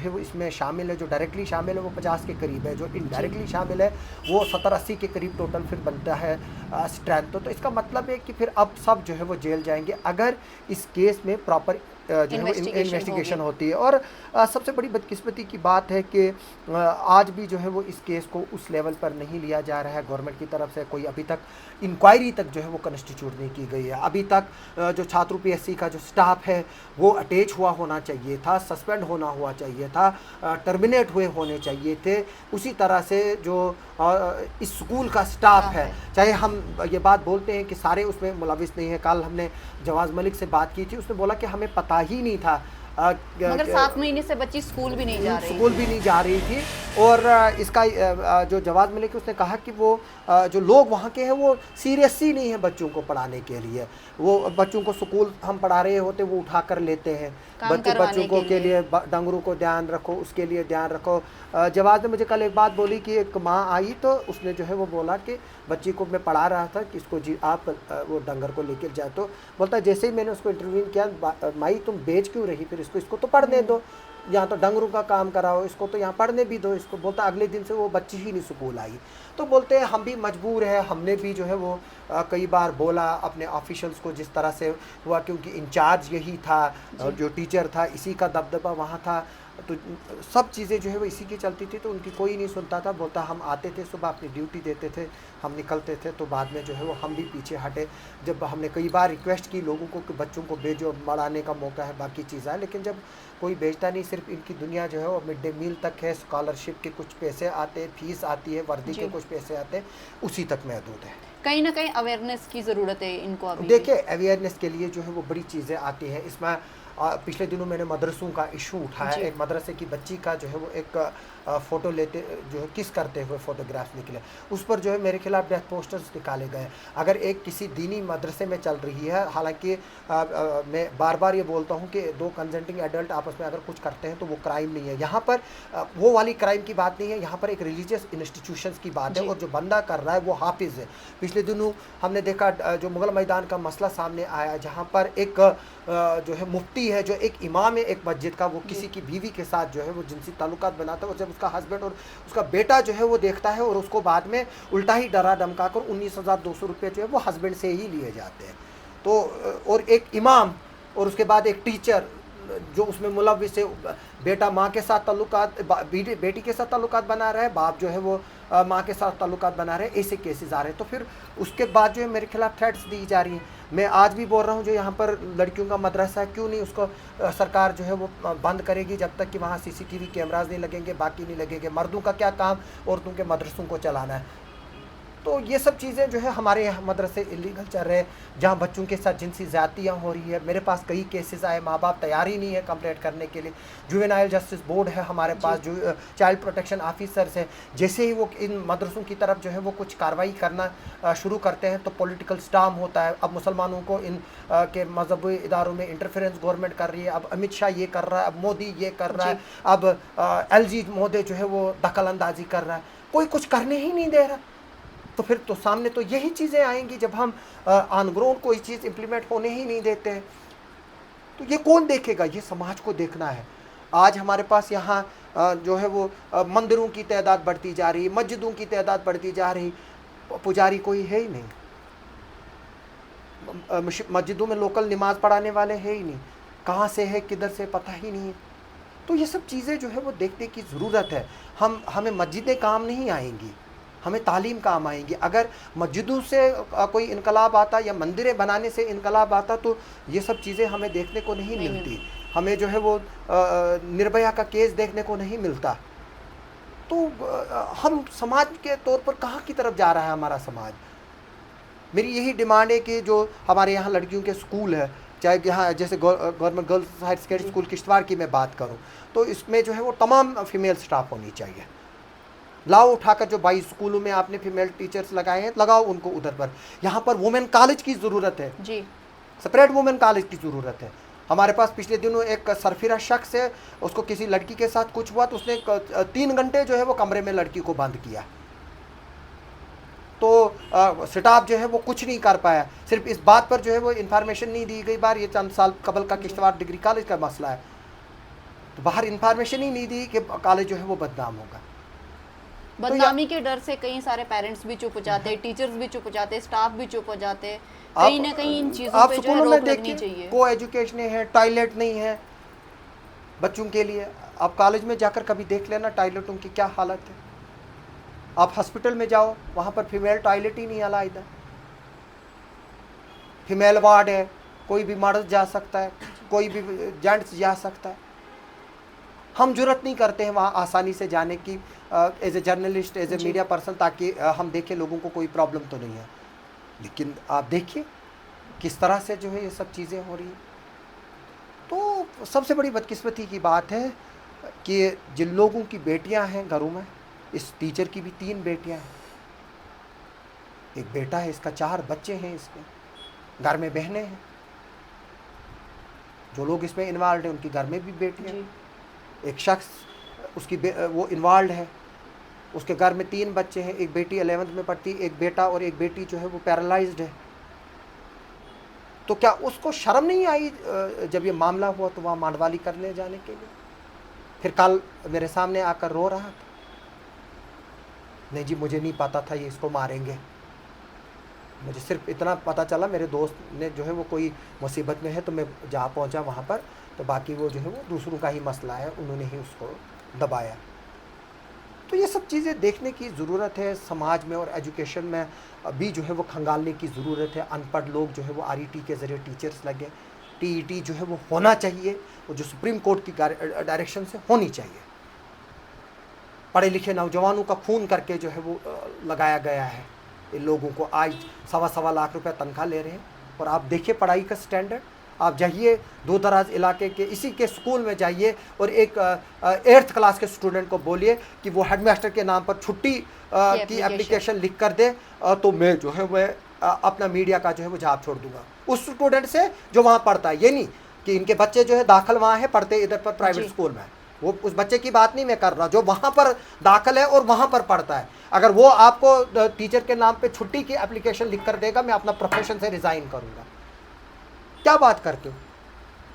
वो इसमें शामिल है। जो डायरेक्टली शामिल है वो 50 के करीब है, जो इनडायरेक्टली शामिल है वो 70-80 के करीब टोटल फिर बनता है स्ट्रेंथ। तो इसका मतलब है कि फिर अब सब जो है वो जेल जाएंगे अगर इस केस में प्रॉपर जो है वो इन्वेस्टिगेशन होती है। और सबसे बड़ी बदकिस्मती की बात है कि आज भी जो है वो इस केस को उस लेवल पर नहीं लिया जा रहा है। गवर्नमेंट की तरफ से कोई अभी तक इंक्वायरी तक जो है वो कंस्टिट्यूट नहीं की गई है। अभी तक जो छात्र पीएससी का जो स्टाफ है वो अटैच हुआ होना चाहिए था, सस्पेंड होना हुआ चाहिए था, टर्मिनेट हुए होने चाहिए थे। उसी तरह से जो इस स्कूल का स्टाफ है, चाहे हम ये बात बोलते हैं कि सारे उसमें मुलविस नहीं है। कल हमने जवाज़ मलिक से बात की थी, उसने बोला कि हमें पता ही नहीं था। मगर 7 महीने से बच्ची स्कूल भी नहीं जा रही थी। और इसका जो जवाज़ मलिक उसने कहा कि वो जो लोग वहाँ के हैं वो सीरियस ही नहीं है बच्चों को पढ़ाने के लिए। वो बच्चों को स्कूल हम पढ़ा रहे होते वो उठा कर लेते हैं, बच्चों को के लिए डंगरू को ध्यान रखो, उसके लिए ध्यान रखो। जवाज़ ने मुझे कल एक बात बोली कि एक माँ आई तो उसने जो है वो बोला कि बच्ची को मैं पढ़ा रहा था कि इसको जी आप वो डंगर को लेकर जाए। तो बोलता जैसे ही मैंने उसको इंटरव्यू किया, माई तुम बेच क्यों रही, फिर इसको तो पढ़ने दो, यहाँ तो डंगरू का काम कराओ, इसको तो यहाँ पढ़ने भी दो इसको। बोलता अगले दिन से वो बच्ची ही नहीं स्कूल आई। तो बोलते हैं हम भी मजबूर है, हमने भी जो है वो कई बार बोला अपने ऑफिशियल्स को जिस तरह से हुआ, क्योंकि इंचार्ज यही था, जो टीचर था इसी का दबदबा वहाँ था। तो सब चीज़ें जो है वो इसी की चलती थी। तो उनकी कोई नहीं सुनता था। बोलता हम आते थे सुबह अपनी ड्यूटी देते थे, हम निकलते थे। तो बाद में जो है वो हम भी पीछे हटे। जब हमने कई बार रिक्वेस्ट की लोगों को कि बच्चों को भेजो, बढ़ाने का मौका है, बाकी चीज़ें, लेकिन जब कोई भेजता नहीं। सिर्फ इनकी दुनिया जो है वो मिड डे मील तक है, स्कॉलरशिप के कुछ पैसे आते, फीस आती है, वर्दी के कुछ पैसे आते, उसी तक महदूद है। कहीं ना कहीं अवेयरनेस की ज़रूरत है इनको अभी। देखिए अवेयरनेस के लिए जो है वो बड़ी चीज़ें आती हैं इसमें। पिछले दिनों मैंने मदरसों का इशू उठाया। एक मदरसे की बच्ची का जो है वो एक फ़ोटो लेते जो है किस करते हुए फ़ोटोग्राफ निकले, उस पर जो है मेरे खिलाफ डेथ पोस्टर्स निकाले गए। अगर एक किसी दीनी मदरसे में चल रही है, हालांकि मैं बार बार ये बोलता हूँ कि 2 कंसेंटिंग एडल्ट आपस में अगर कुछ करते हैं तो वो क्राइम नहीं है। यहाँ पर वो वाली क्राइम की बात नहीं है, यहाँ पर एक रिलीजियस इंस्टीट्यूशंस की बात है। और जो बंदा कर रहा है वो हाफिज़ है। पिछले दिनों हमने देखा जो मुगल मैदान का मसला सामने आया, जहाँ पर एक जो है मुफ्ती है, जो एक इमाम है एक मस्जिद का, वो किसी की बीवी के साथ जो है वो जिनसी ताल्लुकात बनाता है। और जब उसका हस्बैंड और उसका बेटा जो है वो देखता है और उसको बाद में उल्टा ही डरा धमका कर 19,200 रुपये जो है वो हस्बैंड से ही लिए जाते हैं। तो और एक इमाम और उसके बाद एक टीचर जो उसमें मुलविस है, बेटा माँ के साथ ताल्लुकात, बेटी के साथ ताल्लुकात बना रहा है, बाप जो है वो माँ के साथ ताल्लुकात बना रहे हैं, ऐसे केसेस आ रहे हैं। तो फिर उसके बाद जो है मेरे खिलाफ थ्रेट्स दी जा रही हैं। मैं आज भी बोल रहा हूँ जो यहाँ पर लड़कियों का मदरसा है, क्यों नहीं उसको सरकार जो है वो बंद करेगी जब तक कि वहाँ सीसीटीवी कैमराज नहीं लगेंगे, बाकी नहीं लगेंगे। मर्दों का क्या काम औरतों के मदरसों को चलाना है। तो ये सब चीज़ें जो है हमारे यहाँ मदरसे इलीगल चल रहे हैं, जहाँ बच्चों के साथ जिनसी ज़्यादतियाँ हो रही है। मेरे पास कई केसेस आए, माँ बाप तैयार ही नहीं है कंप्लेंट करने के लिए। जुवेनाइल जस्टिस बोर्ड है हमारे पास, जो चाइल्ड प्रोटेक्शन ऑफिसर्स हैं, जैसे ही वो इन मदरसों की तरफ जो है वो कुछ कार्रवाई करना शुरू करते हैं तो पॉलिटिकल स्टार्म होता है। अब मुसलमानों को इन के मजहबी इदारों में इंटरफेरेंस गवर्नमेंट कर रही है। अब अमित शाह ये कर रहा है, अब मोदी ये कर रहा है, अब LG मोदी जो है वो दखल अंदाजी कर रहा है। कोई कुछ करने ही नहीं दे रहा। तो फिर तो सामने तो यही चीज़ें आएंगी जब हम ऑन ग्राउंड कोई चीज़ इम्प्लीमेंट होने ही नहीं देते हैं। तो ये कौन देखेगा? ये समाज को देखना है। आज हमारे पास यहाँ जो है वो मंदिरों की तादाद बढ़ती जा रही, मस्जिदों की तादाद बढ़ती जा रही, पुजारी कोई है ही नहीं। मस्जिदों में लोकल नमाज पढ़ाने वाले है ही नहीं, कहाँ से है किधर से पता ही नहीं है। तो ये सब चीज़ें जो है वो देखने की ज़रूरत है। हमें मस्जिदें काम नहीं आएंगी, हमें तालीम काम आएंगी। अगर मस्जिदों से कोई इनकलाब आता या मंदिरें बनाने से इनकलाब आता तो ये सब चीज़ें हमें देखने को नहीं मिलती। हमें जो है वो निर्भया का केस देखने को नहीं मिलता। तो हम समाज के तौर पर कहाँ की तरफ जा रहा है हमारा समाज। मेरी यही डिमांड है कि जो हमारे यहाँ लड़कियों के स्कूल है, चाहे यहाँ जैसे government girls higher secondary school Kishtwar की मैं बात करूँ, तो इसमें जो है वो तमाम फीमेल स्टाफ होनी चाहिए। लाओ उठाकर जो 22 स्कूलों में आपने फीमेल टीचर्स लगाए हैं, लगाओ उनको उधर पर। यहाँ पर वुमेन कॉलेज की ज़रूरत है जी, सेपरेट वुमेन कॉलेज की ज़रूरत है। हमारे पास पिछले दिनों एक सरफिरा शख्स है, उसको किसी लड़की के साथ कुछ हुआ तो उसने 3 घंटे जो है वो कमरे में लड़की को बंद किया। तो स्टाफ जो है वो कुछ नहीं कर पाया। सिर्फ इस बात पर जो है वो इन्फॉर्मेशन नहीं दी गई। बार ये चंद साल कबल का किश्तवाड़ डिग्री कॉलेज का मसला है, तो बाहर इन्फॉर्मेशन ही नहीं दी कि कॉलेज जो है वो बदनाम होगा। बदनामी के डर से कई सारे पेरेंट्स भी चुप हो जाते हैं, टीचर्स भी चुप हो जाते हैं, स्टाफ भी चुप हो जाते हैं। कहीं ना कहीं इन चीज़ों पे जो है रोक लगनी चाहिए। को एजुकेशन है, टॉयलेट नहीं है बच्चों के लिए। आप कॉलेज में जाकर कभी देख लेना टॉयलेटों की क्या हालत है। आप हॉस्पिटल में जाओ, वहाँ पर फीमेल टॉयलेट ही नहीं आला इधर। फीमेल वार्ड है, कोई भी मर्द जा सकता है, कोई भी जेंट्स जा सकता है। हम जुर्रत नहीं करते हैं वहाँ आसानी से जाने की as a journalist, as a media person, ताकि हम देखें लोगों को कोई प्रॉब्लम तो नहीं है। लेकिन आप देखिए किस तरह से जो है ये सब चीज़ें हो रही हैं। तो सबसे बड़ी बदकिस्मती की बात है कि जिन लोगों की बेटियां हैं घरों में, इस टीचर की भी 3 बेटियां हैं, एक बेटा है, इसका 4 बच्चे हैं, इसके घर में बहनें हैं। जो लोग इसमें इन्वॉल्व हैं उनके घर में भी बेटियां हैं। एक शख्स उसकी वो इन्वॉल्व है, उसके घर में 3 बच्चे हैं, एक बेटी 11th में पढ़ती, एक बेटा और एक बेटी जो है वो पैरालाइज्ड है। तो क्या उसको शर्म नहीं आई जब ये मामला हुआ तो वहाँ मांडवाली करने जाने के लिए? फिर कल मेरे सामने आकर रो रहा था, नहीं जी मुझे नहीं पता था ये इसको मारेंगे, मुझे सिर्फ इतना पता चला मेरे दोस्त ने जो है वो कोई मुसीबत में है तो मैं जा पहुँचा वहाँ पर, तो बाकी वो जो है वो दूसरों का ही मसला है, उन्होंने ही उसको दबाया। तो ये सब चीज़ें देखने की ज़रूरत है समाज में, और एजुकेशन में अभी जो है वो खंगालने की ज़रूरत है। अनपढ़ लोग जो है वो RET के ज़रिए टीचर्स लगे, TET जो है वो होना चाहिए, वो जो सुप्रीम कोर्ट की डायरेक्शन से होनी चाहिए। पढ़े लिखे नौजवानों का खून करके जो है वो लगाया गया है इन लोगों को। आज 1.25 लाख रुपए तनख्वाह ले रहे हैं, और आप देखिए पढ़ाई का स्टैंडर्ड। आप जाइए दूर दराज इलाके के इसी के स्कूल में जाइए और एक 8th क्लास के स्टूडेंट को बोलिए कि वो हेडमास्टर के नाम पर छुट्टी की एप्लीकेशन लिख कर दे, तो मैं जो है वह अपना मीडिया का जो है वो जॉब छोड़ दूंगा उस स्टूडेंट से जो वहाँ पढ़ता है। ये नहीं कि इनके बच्चे जो है दाखिल वहाँ है, पढ़ते इधर पर प्राइवेट स्कूल में, वो उस बच्चे की बात नहीं मैं कर रहा, जो वहाँ पर दाखिल है और वहाँ पर पढ़ता है। अगर वो आपको टीचर के नाम पे छुट्टी की एप्लीकेशन लिख कर देगा, मैं अपना प्रोफेशन से रिज़ाइन करूँगा। क्या बात करते हो?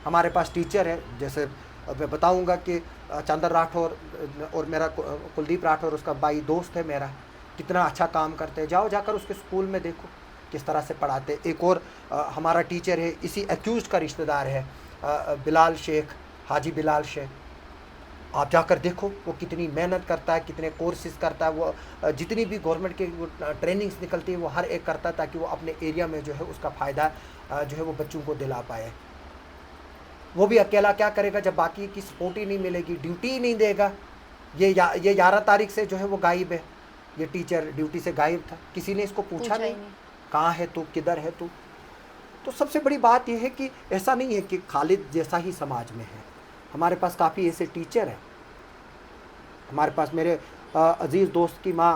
हमारे पास टीचर है, जैसे मैं बताऊँगा कि चंदर राठौर और मेरा कुलदीप राठौर उसका भाई दोस्त है मेरा, कितना अच्छा काम करते हैं। जाओ जाकर उसके स्कूल में देखो किस तरह से पढ़ाते। एक और हमारा टीचर है, इसी एक्यूज़ का रिश्तेदार है, बिलाल शेख, हाजी बिलाल शेख। आप जाकर देखो वो कितनी मेहनत करता है, कितने कोर्सेज करता है। वो जितनी भी गवर्नमेंट की ट्रेनिंग्स निकलती है वो हर एक करता है, ताकि वो अपने एरिया में जो है उसका फ़ायदा जो है वो बच्चों को दिला पाए। वो भी अकेला क्या करेगा जब बाकी की सपोर्ट ही नहीं मिलेगी, ड्यूटी ही नहीं देगा। ये 11 तारीख से जो है वो गायब है, ये टीचर ड्यूटी से गायब था, किसी ने इसको पूछा नहीं कहाँ है तू, किधर है तू। तो सबसे बड़ी बात यह है कि ऐसा नहीं है कि खालिद जैसा ही समाज में है, हमारे पास काफ़ी ऐसे टीचर हैं। हमारे पास मेरे अजीज़ दोस्त की माँ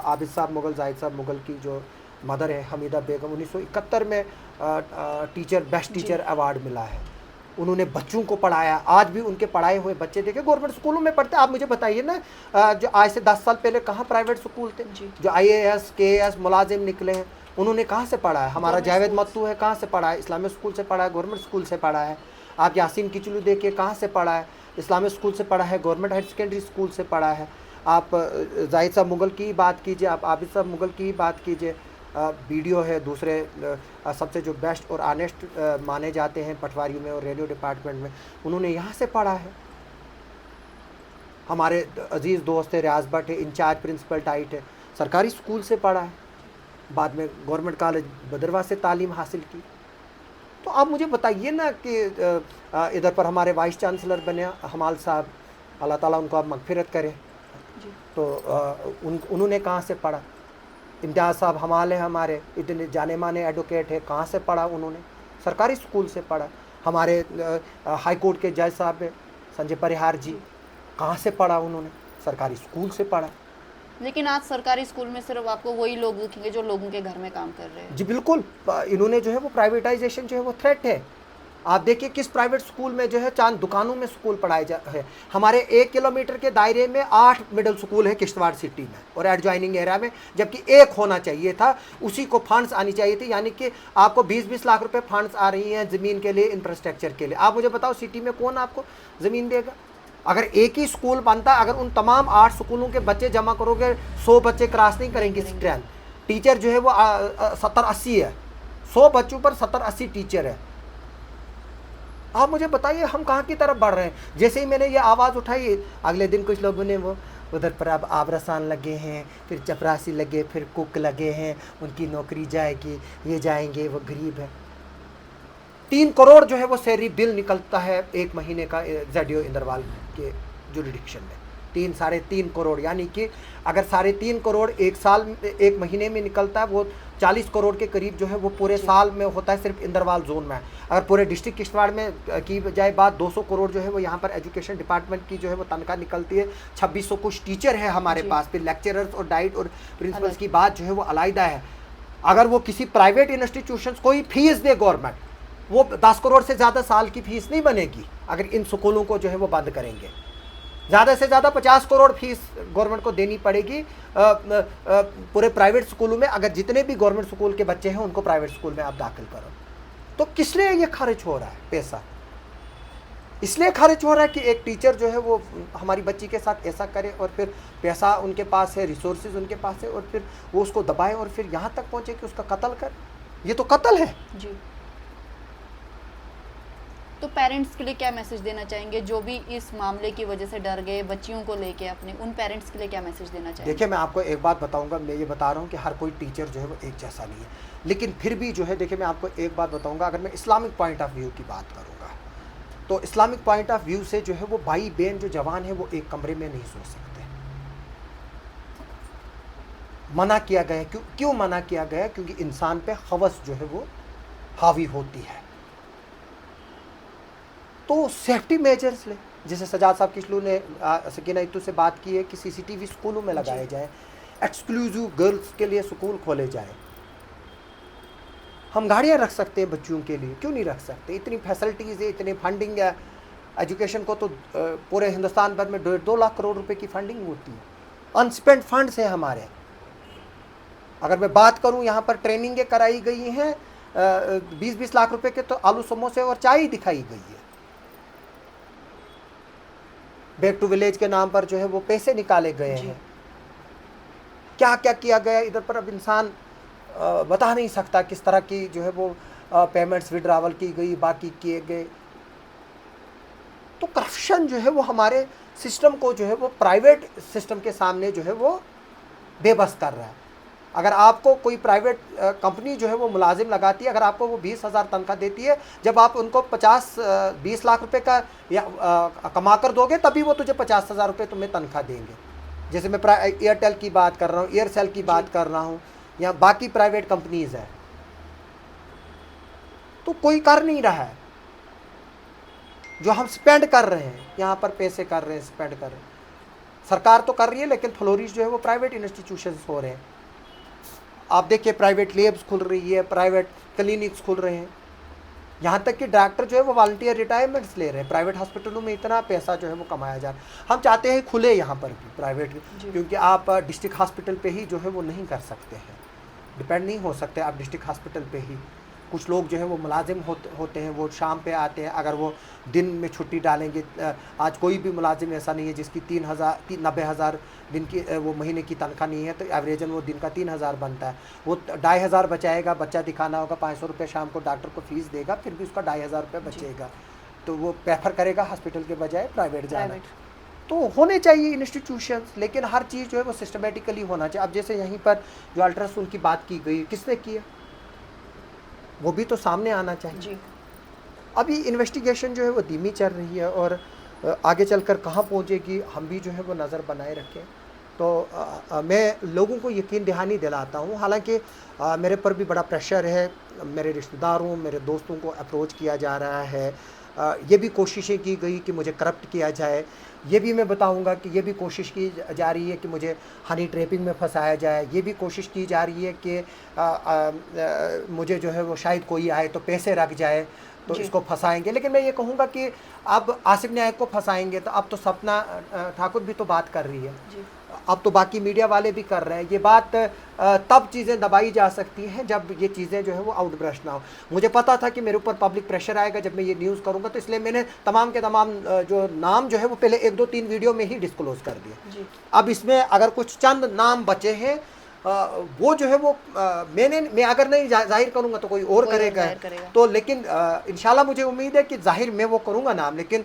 आबिद साहब मुग़ल, जाहिद साहब मुग़ल की जो मदर है हमीदा बेगम, 1971 में टीचर बेस्ट टीचर अवार्ड मिला है। उन्होंने बच्चों को पढ़ाया, आज भी उनके पढ़ाए हुए बच्चे देखे गवर्नमेंट स्कूलों में पढ़ते। आप मुझे बताइए ना, जो आज से 10 साल पहले कहाँ प्राइवेट स्कूल थे? जो IAS KAS मुलाजिम निकले हैं उन्होंने कहाँ से पढ़ा है? हमारा जावेद मत्तू है, कहाँ से पढ़ा है? इस्लामिक स्कूल से पढ़ा है, गवर्नमेंट स्कूल से पढ़ा है। आप यासीन किचलू देखिए कहाँ से पढ़ा है? इस्लामिक स्कूल से पढ़ा है, गवर्नमेंट हायर सेकेंडरी स्कूल से पढ़ा है। आप जाहिद साहब मुग़ल की बात कीजिए, आप आबिद साहब मुग़ल की बात कीजिए। वीडियो है दूसरे सबसे जो बेस्ट और ऑनेस्ट माने जाते हैं पटवारी में और रेडियो डिपार्टमेंट में, उन्होंने यहाँ से पढ़ा है। हमारे अजीज़ दोस्त है रियाज भट्ट है, इंचार्ज प्रिंसिपल टाइट है, सरकारी स्कूल से पढ़ा है, बाद में गवर्नमेंट कॉलेज भदरवा से तालीम हासिल की। तो आप मुझे बताइए ना कि इधर पर हमारे वाइस चांसलर बने हमाल साहब, अल्लाह ताला उनको आप मगफिरत करें। तो उन्होंने कहाँ से पढ़ा? इम्तियाज़ साहब हमाल है, हमारे इतने जाने माने एडवोकेट है, कहाँ से पढ़ा उन्होंने? सरकारी स्कूल से पढ़ा। हमारे हाई कोर्ट के जज साहब है संजय परिहार जी, कहाँ से पढ़ा उन्होंने? सरकारी स्कूल से पढ़ा। लेकिन आज सरकारी स्कूल में सिर्फ आपको वही लोग दिखेंगे जो लोगों के घर में काम कर रहे हैं। जी बिल्कुल, इन्होंने जो है वो प्राइवेटाइजेशन जो है वो थ्रेट है। आप देखिए किस प्राइवेट स्कूल में जो है चांद दुकानों में स्कूल पढ़ाए जा है। हमारे 1 किलोमीटर के दायरे में 8 मिडिल स्कूल है किश्तवाड़ सिटी में और एडजॉइनिंग एरिया में, जबकि 1 होना चाहिए था। उसी को फंड्स आनी चाहिए थी, यानी कि आपको 20-20 लाख रुपए फंड्स आ रही हैं ज़मीन के लिए, इंफ्रास्ट्रक्चर के लिए। आप मुझे बताओ सिटी में कौन आपको ज़मीन देगा? अगर एक ही स्कूल बनता, अगर उन तमाम 8 स्कूलों के बच्चे जमा करोगे, 100 बच्चे क्रॉस नहीं करेंगे स्ट्रेंथ। टीचर जो है वो 70-80 है, 100 बच्चों पर 70-80 टीचर है। आप मुझे बताइए हम कहाँ की तरफ बढ़ रहे हैं? जैसे ही मैंने ये आवाज़ उठाई, अगले दिन कुछ लोगों ने वो उधर पर अब आबरसान लगे हैं, फिर चपरासी लगे, फिर कुक लगे हैं, उनकी नौकरी जाएगी, ये जाएंगे, वो गरीब है। 3 करोड़ जो है वो सैलरी बिल निकलता है 1 महीने का जेडीओ इंदरवाल के जुरिडिक्शन में। 3-3.5 करोड़, यानी कि अगर 3.5 करोड़ 1 महीने में निकलता है, वो 40 करोड़ के करीब जो है वो पूरे साल में होता है सिर्फ इंदरवाल जोन में। अगर पूरे डिस्ट्रिक्ट किश्तवाड़ में की जाए बात, 200 करोड़ जो है वो यहाँ पर एजुकेशन डिपार्टमेंट की जो है वो तनख्वाह निकलती है। 2600 कुछ टीचर है हमारे पास, फिर लेक्चरर्स और डाइट और प्रिंसिपल्स की बात जो है वो अलग है। अगर वो किसी प्राइवेट इंस्टीट्यूशन कोई फीस दे गवर्नमेंट, वो 10 करोड़ से ज़्यादा साल की फीस नहीं बनेगी अगर इन स्कूलों को जो है वो बंद करेंगे। ज़्यादा से ज़्यादा 50 करोड़ फीस गवर्नमेंट को देनी पड़ेगी पूरे प्राइवेट स्कूलों में। अगर जितने भी गवर्नमेंट स्कूल के बच्चे हैं उनको प्राइवेट स्कूल में आप दाखिल करो, तो किस लिए ये खर्च हो रहा है पैसा? इसलिए खर्च हो रहा है कि एक टीचर जो है वो हमारी बच्ची के साथ ऐसा करे और फिर पैसा उनके पास है, रिसोर्सेज उनके पास है, और फिर वो उसको दबाए और फिर यहाँ तक पहुँचे कि उसका कत्ल कर। ये तो कत्ल है जी। तो पेरेंट्स के लिए क्या मैसेज देना चाहेंगे जो भी इस मामले की वजह से डर गए बच्चियों को लेके अपने, उन पेरेंट्स के लिए क्या मैसेज देना चाहेंगे? देखिए मैं आपको एक बात बताऊंगा, मैं ये बता रहा हूँ कि हर कोई टीचर जो है वो एक जैसा नहीं है, लेकिन फिर भी जो है देखिए मैं आपको एक बात बताऊंगा। अगर मैं इस्लामिक पॉइंट ऑफ व्यू की बात करूँगा तो इस्लामिक पॉइंट ऑफ व्यू से जो है वो भाई बहन जो जवान है वो एक कमरे में नहीं सो सकते। मना किया गया, क्यों मना किया गया? क्योंकि इंसान पे हवस जो है वो हावी होती है। तो सेफ्टी मेजर्स ले, जैसे सजाद साहब किशलू ने सकीना इत्तू से बात की है कि सीसीटीवी स्कूलों में लगाए जाए, एक्सक्लूसिव गर्ल्स के लिए स्कूल खोले जाए। हम गाड़ियाँ रख सकते हैं बच्चियों के लिए, क्यों नहीं रख सकते? इतनी फैसिलिटीज़ है, इतनी फंडिंग है एजुकेशन को, तो पूरे हिंदुस्तान भर में 2 लाख करोड़ रुपए की फंडिंग होती है, अनस्पेंड फंड्स है हमारे। अगर मैं बात करूं यहाँ पर ट्रेनिंगें कराई गई हैं 20-20 लाख रुपए के, तो आलू समोसे और चाय दिखाई गई है। बैक टू विलेज के नाम पर जो है वो पैसे निकाले गए हैं। क्या क्या किया गया इधर पर अब इंसान बता नहीं सकता किस तरह की जो है वो पेमेंट्स विड्रावल की गई, बाकी किए गए। तो करप्शन जो है वो हमारे सिस्टम को जो है वो प्राइवेट सिस्टम के सामने जो है वो बेबस कर रहा है। अगर आपको कोई प्राइवेट कंपनी जो है वो मुलाजिम लगाती है, अगर आपको वो 20,000 तनख्वाह देती है, जब आप उनको 20 लाख रुपए का कमा कर दोगे तभी वो तुझे 50,000 रुपये तुम्हें तनख्वाह देंगे। जैसे मैं एयरटेल की बात कर रहा हूँ, एयरसेल की बात कर रहा हूँ, या बाकी प्राइवेट कंपनीज है। तो कोई कर नहीं रहा है। जो हम स्पेंड कर रहे हैं, यहाँ पर पैसे कर रहे हैं, स्पेंड कर रहे हैं, सरकार तो कर रही है, लेकिन फ्लोरिश जो है वो प्राइवेट इंस्टीट्यूशंस हो रहे हैं। आप देखिए प्राइवेट लैब्स खुल रही है, प्राइवेट क्लिनिक्स खुल रहे हैं, यहाँ तक कि डॉक्टर जो है वो वॉलंटियर रिटायरमेंट्स ले रहे हैं। प्राइवेट हॉस्पिटलों में इतना पैसा जो है वो कमाया जा रहा है। हम चाहते हैं खुले यहाँ पर भी प्राइवेट, क्योंकि आप डिस्ट्रिक्ट हॉस्पिटल पे ही जो है वो नहीं कर सकते हैं, डिपेंड नहीं हो सकते आप डिस्ट्रिक्ट हॉस्पिटल पे ही। कुछ लोग जो है वो मुलाजिम होते हैं, वो शाम पे आते हैं। अगर वो दिन में छुट्टी डालेंगे, आज कोई भी मुलाजिम ऐसा नहीं है जिसकी 90,000 दिन की वो महीने की तनख्वाह नहीं है, तो एवरेजन वो दिन का 3,000 बनता है। वो 2,500 बचाएगा, बच्चा दिखाना होगा, 500 रुपये शाम को डॉक्टर को फीस देगा, फिर भी उसका 2,500 रुपये बचेगा। तो वो प्रेफर करेगा हॉस्पिटल के बजाय प्राइवेट जाना। तो होने चाहिए इंस्टीट्यूशंस, लेकिन हर चीज़ जो है वो सिस्टमेटिकली होना चाहिए। अब जैसे यहीं पर जो अल्ट्रासाउंड की बात की गई, किसने की है, वो भी तो सामने आना चाहिए जी। अभी इन्वेस्टिगेशन जो है वो धीमी चल रही है और आगे चलकर कहाँ पहुँचेगी हम भी जो है वो नज़र बनाए रखें। तो मैं लोगों को यकीन दहानी दिलाता हूँ, हालांकि मेरे पर भी बड़ा प्रेशर है, मेरे रिश्तेदारों मेरे दोस्तों को अप्रोच किया जा रहा है, ये भी कोशिशें की गई कि मुझे करप्ट किया जाए, ये भी मैं बताऊंगा कि ये भी कोशिश की जा रही है कि मुझे हनी ट्रैपिंग में फंसाया जाए, ये भी कोशिश की जा रही है कि मुझे जो है वो शायद कोई आए तो पैसे रख जाए तो इसको फंसाएंगे। लेकिन मैं ये कहूँगा कि अब आसिफ न्यायक को फंसाएंगे तो अब तो सपना ठाकुर भी तो बात कर रही है, अब तो बाकी मीडिया वाले भी कर रहे हैं। ये बात तब चीज़ें दबाई जा सकती हैं जब ये चीज़ें जो है वो आउटब्रश ना हो। मुझे पता था कि मेरे ऊपर पब्लिक प्रेशर आएगा जब मैं ये न्यूज़ करूँगा, तो इसलिए मैंने तमाम के तमाम जो नाम जो है वो पहले 1-2-3 वीडियो में ही डिस्क्लोज़ कर दिए। अब इसमें अगर कुछ चंद नाम बचे हैं वो जो है वो मैं अगर नहीं जाहिर करूंगा तो कोई और करेगा। तो लेकिन इंशाल्लाह मुझे उम्मीद है कि जाहिर मैं वो करूंगा नाम, लेकिन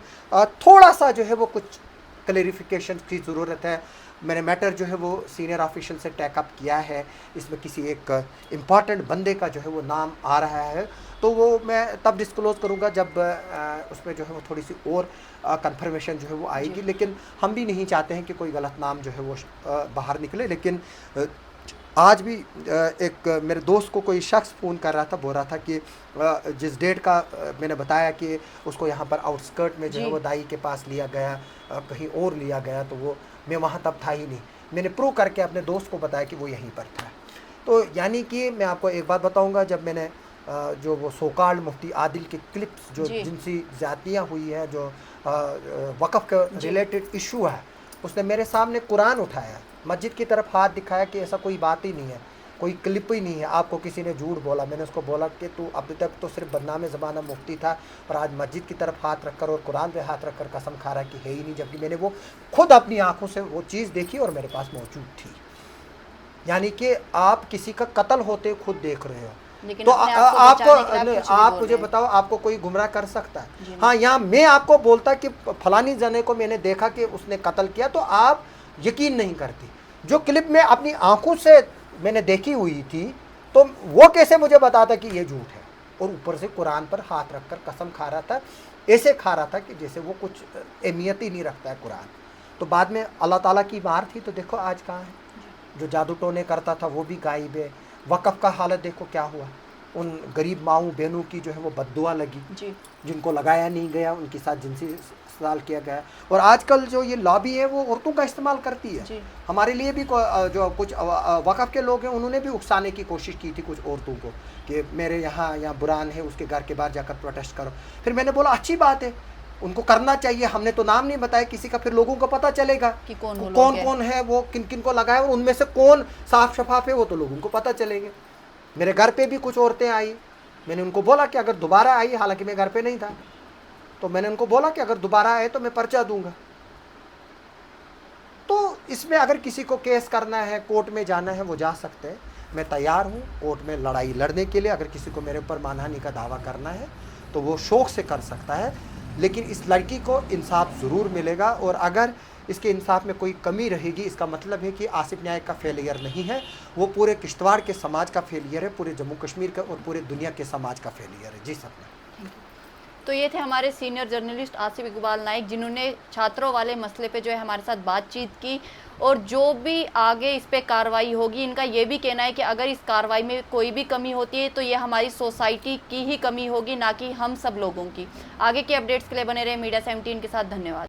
थोड़ा सा जो है वो कुछ क्लैरिफिकेशन की ज़रूरत है। मैंने मैटर जो है वो सीनियर ऑफिशियल से टैकअप किया है, इसमें किसी एक इम्पॉर्टेंट बंदे का जो है वो नाम आ रहा है, तो वो मैं तब डिस्क्लोज़ करूंगा जब उसमें जो है वो थोड़ी सी और कंफर्मेशन जो है वो आएगी। लेकिन हम भी नहीं चाहते हैं कि कोई गलत नाम जो है वो बाहर निकले। लेकिन आज भी एक मेरे दोस्त को कोई शख्स फ़ोन कर रहा था, बोल रहा था कि जिस डेट का मैंने बताया कि उसको यहाँ पर आउटस्कर्ट में जो है वो दाई के पास लिया गया, कहीं और लिया गया, तो वो मैं वहाँ तब था ही नहीं। मैंने प्रूव करके अपने दोस्त को बताया कि वो यहीं पर था। तो यानी कि मैं आपको एक बात बताऊँगा, जब मैंने जो वो सोकाल्ड मुफ्ती आदिल के क्लिप्स जो जिनसी ज़्यादतियाँ हुई हैं, जो वक़्फ़ का रिलेटेड इशू है, उसने मेरे सामने कुरान उठाया, मस्जिद की तरफ हाथ दिखाया कि ऐसा कोई बात ही नहीं है, कोई क्लिप ही नहीं है, आपको किसी ने झूठ बोला। मैंने उसको बोला कि तू अब तक तो सिर्फ बदनाम ज़माना मुफ्ती था और आज मस्जिद की तरफ हाथ रखकर और कुरान पे हाथ रखकर कसम खा रहा कि है ही नहीं, जबकि मैंने वो खुद अपनी आंखों से वो चीज़ देखी और मेरे पास मौजूद थी। यानी कि आप किसी का कत्ल होते खुद देख रहे हो, तो आप मुझे बताओ, आपको कोई गुमराह कर सकता है? हाँ, यहाँ मैं आपको बोलता कि फलानी जने को मैंने देखा कि उसने कत्ल किया, तो आप यकीन नहीं करती। जो क्लिप में अपनी आंखों से मैंने देखी हुई थी, तो वो कैसे मुझे बताता कि ये झूठ है, और ऊपर से कुरान पर हाथ रखकर कसम खा रहा था, ऐसे खा रहा था कि जैसे वो कुछ अहमियत ही नहीं रखता है कुरान। तो बाद में अल्लाह ताला की मार थी, तो देखो आज कहाँ है। जो जादू टोने करता था वो भी गायब है। वक़्फ़ का हालत देखो क्या हुआ, उन गरीब माओं बहनों की जो है वो बद्दुआ लगी, जिनको लगाया नहीं गया उनके साथ जिनसी इस्तेमाल किया गया। और आजकल जो ये लॉबी है वो औरतों का इस्तेमाल करती है। हमारे लिए भी जो कुछ वक़्फ़ के लोग हैं उन्होंने भी उकसाने की कोशिश की थी कुछ औरतों को कि मेरे यहाँ बुरान है, उसके घर के बाहर जाकर प्रोटेस्ट करो। फिर मैंने बोला अच्छी बात है, उनको करना चाहिए, हमने तो नाम नहीं बताया किसी का, फिर लोगों को पता चलेगा कि कौन है वो, किन किन को लगाया, और उनमें से कौन साफ शफाफ है वो तो लोगों को पता चलेंगे। मेरे घर पे भी कुछ औरतें आई, मैंने उनको बोला कि अगर दोबारा आई, हालांकि मैं घर पे नहीं था, तो मैंने उनको बोला कि अगर दोबारा आए तो मैं पर्चा दूंगा। तो इसमें अगर किसी को केस करना है, कोर्ट में जाना है, वो जा सकते हैं। मैं तैयार हूँ कोर्ट में लड़ाई लड़ने के लिए। अगर किसी को मेरे ऊपर मानहानि का दावा करना है तो वो शौक़ से कर सकता है, लेकिन इस लड़की को इंसाफ ज़रूर मिलेगा। और अगर इसके इंसाफ में कोई कमी रहेगी, इसका मतलब है कि आसिफ न्यायक का फेलियर नहीं है, वो पूरे किश्तवाड़ के समाज का फेलियर है, पूरे जम्मू कश्मीर का और पूरे दुनिया के समाज का फेलियर है। जी सपना। तो ये थे हमारे सीनियर जर्नलिस्ट आसिफ इकबाल नाइक, जिन्होंने छात्रों वाले मसले पे जो है हमारे साथ बातचीत की। और जो भी आगे इस पे कार्रवाई होगी, इनका ये भी कहना है कि अगर इस कार्रवाई में कोई भी कमी होती है तो ये हमारी सोसाइटी की ही कमी होगी, ना कि हम सब लोगों की। आगे के अपडेट्स के लिए बने रहे मीडिया 17 के साथ। धन्यवाद।